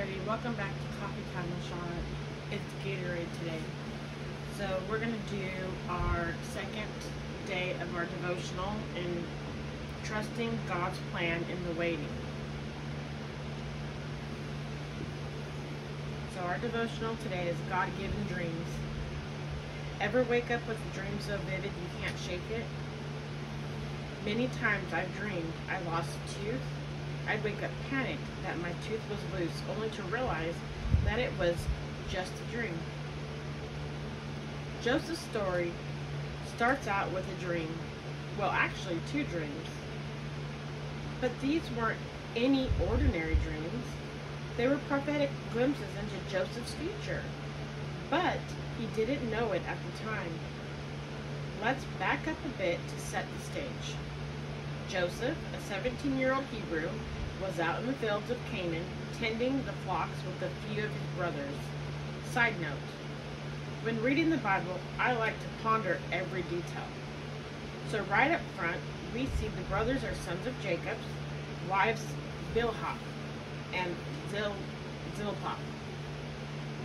everybody, welcome back to Coffee Time with Shawnna. It's Gatorade today. So we're going to do our second day of our devotional in trusting God's plan in the waiting. So our devotional today is God-given dreams. Ever wake up with a dream so vivid you can't shake it? Many times I've dreamed I lost a tooth. I'd wake up panicked that my tooth was loose, only to realize that it was just a dream. Joseph's story starts out with a dream. Well, actually, two dreams. But these weren't any ordinary dreams. They were prophetic glimpses into Joseph's future. But he didn't know it at the time. Let's back up a bit to set the stage. Joseph, a 17-year-old Hebrew, was out in the fields of Canaan, tending the flocks with a few of his brothers. Side note, when reading the Bible, I like to ponder every detail. So right up front, we see the brothers are sons of Jacob's wives, Bilhah and Zilpah,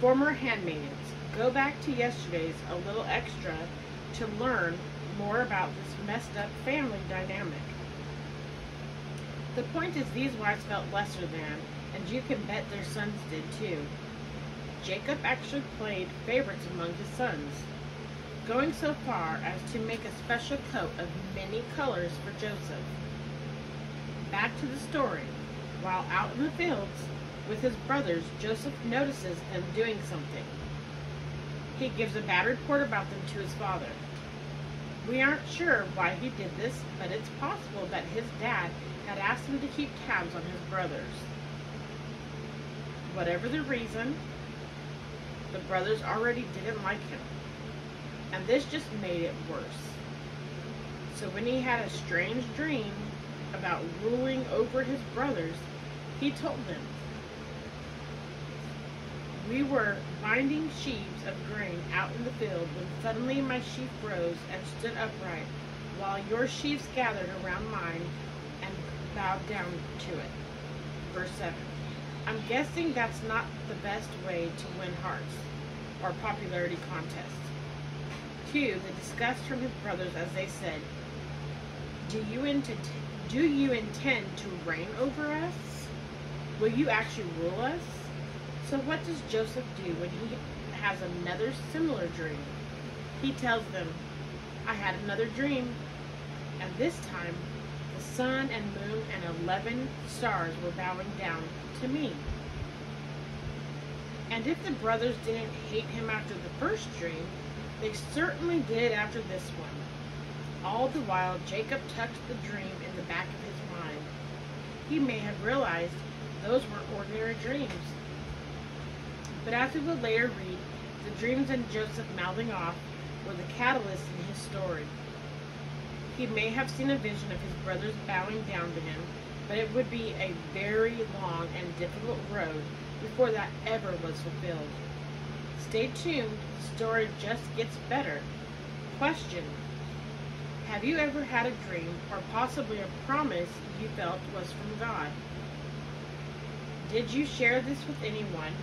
former handmaidens. Go back to yesterday's a little extra to learn more about this messed up family dynamic. The point is, these wives felt lesser than, and you can bet their sons did too. Jacob actually played favorites among his sons, going so far as to make a special coat of many colors for Joseph. Back to the story. While out in the fields with his brothers, Joseph notices them doing something. He gives a bad report about them to his father. We aren't sure why he did this, but it's possible that his dad had asked him to keep tabs on his brothers. Whatever the reason, the brothers already didn't like him, and this just made it worse. So when he had a strange dream about ruling over his brothers, he told them, "We were binding sheaves of grain out in the field when suddenly my sheaf rose and stood upright, while your sheaves gathered around mine and bowed down to it." Verse 7. I'm guessing that's not the best way to win hearts or popularity contests. 2. The disgust from his brothers as they said, Do you intend to reign over us? Will you actually rule us? So what does Joseph do when he has another similar dream? He tells them, I had another dream, and this time the sun and moon and 11 stars were bowing down to me. And if the brothers didn't hate him after the first dream, they certainly did after this one. All the while, Jacob tucked the dream in the back of his mind. He may have realized those weren't ordinary dreams. But as we will later read, the dreams and Joseph mouthing off were the catalyst in his story. He may have seen a vision of his brothers bowing down to him, but it would be a very long and difficult road before that ever was fulfilled. Stay tuned, the story just gets better. Question: have you ever had a dream or possibly a promise you felt was from God? Did you share this with anyone?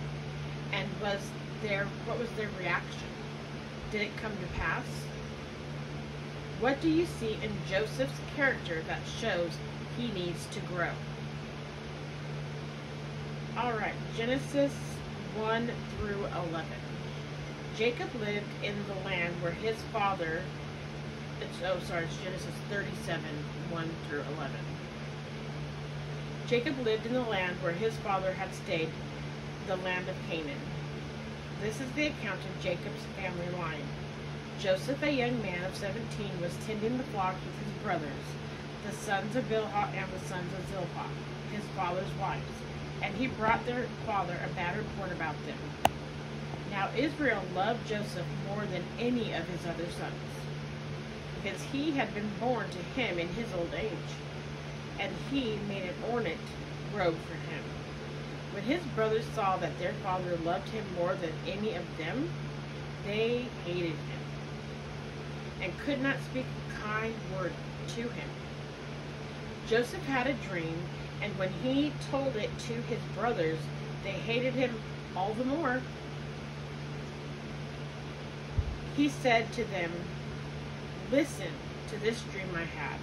And what was their reaction? Did it come to pass? What do you see in Joseph's character that shows he needs to grow? Alright, Genesis 1 through 11. Jacob lived in the land where his father, it's Genesis 37, 1 through 11. Jacob lived in the land where his father had stayed, the land of Canaan. This is the account of Jacob's family line. Joseph, a young man of 17, was tending the flock with his brothers, the sons of Bilhah and the sons of Zilpah, his father's wives, and he brought their father a bad report about them. Now Israel loved Joseph more than any of his other sons, because he had been born to him in his old age, and he made an ornate robe for him. When his brothers saw that their father loved him more than any of them, they hated him and could not speak a kind word to him. Joseph had a dream, and when he told it to his brothers, they hated him all the more. He said to them, "Listen to this dream I had.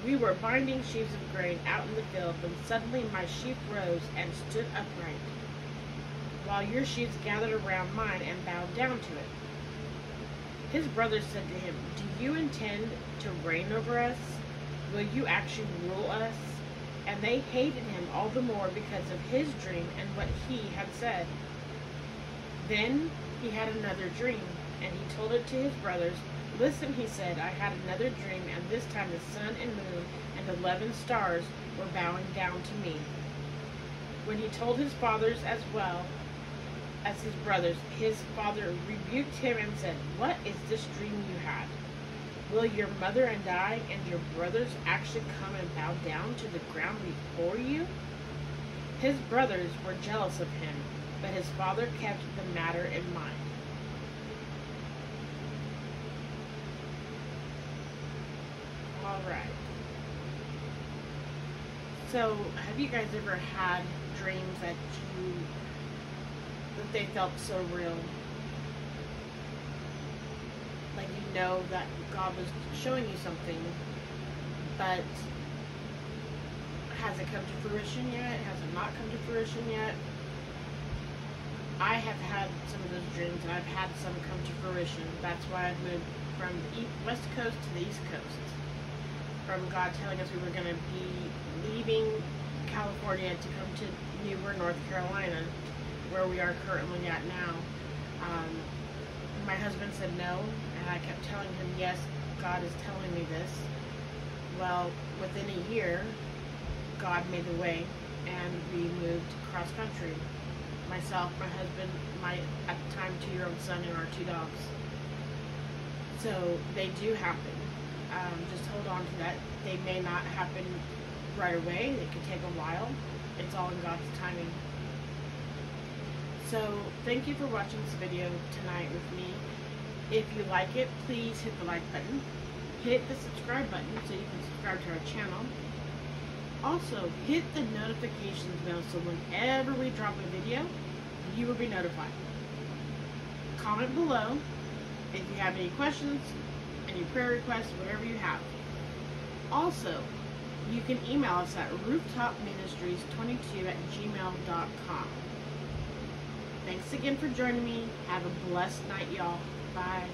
We were binding sheaves of grain out in the field when suddenly my sheaf rose and stood upright, while your sheaves gathered around mine and bowed down to it." His brothers said to him, "Do you intend to reign over us? Will you actually rule us?" And they hated him all the more because of his dream and what he had said. Then he had another dream, and he told it to his brothers. "Listen," he said, "I had another dream, and this time the sun and moon and 11 stars were bowing down to me." When he told his fathers as well as his brothers, his father rebuked him and said, "What is this dream you had? Will your mother and I and your brothers actually come and bow down to the ground before you?" His brothers were jealous of him, but his father kept the matter in mind. All right. So, have you guys ever had dreams that they felt so real? Like, you know that God was showing you something, but has it come to fruition yet? Has it not come to fruition yet? I have had some of those dreams, and I've had some come to fruition. That's why I've moved from the west coast to the east coast. From God telling us we were going to be leaving California to come to Newbern, North Carolina, where we are currently at now. My husband said no, and I kept telling him, yes, God is telling me this. Well, within a year, God made the way, and we moved cross country. Myself, my husband, my, at the time, 2-year-old son, and our 2 dogs. So, they do happen. Just hold on to that. They may not happen right away. It could take a while. It's all in God's timing. So, thank you for watching this video tonight with me. If you like it, please hit the like button. Hit the subscribe button so you can subscribe to our channel. Also, hit the notifications bell so whenever we drop a video, you will be notified. Comment below if you have any questions, any prayer requests, whatever you have. Also, you can email us at rooftopministries22@gmail.com. Thanks again for joining me. Have a blessed night, y'all. Bye.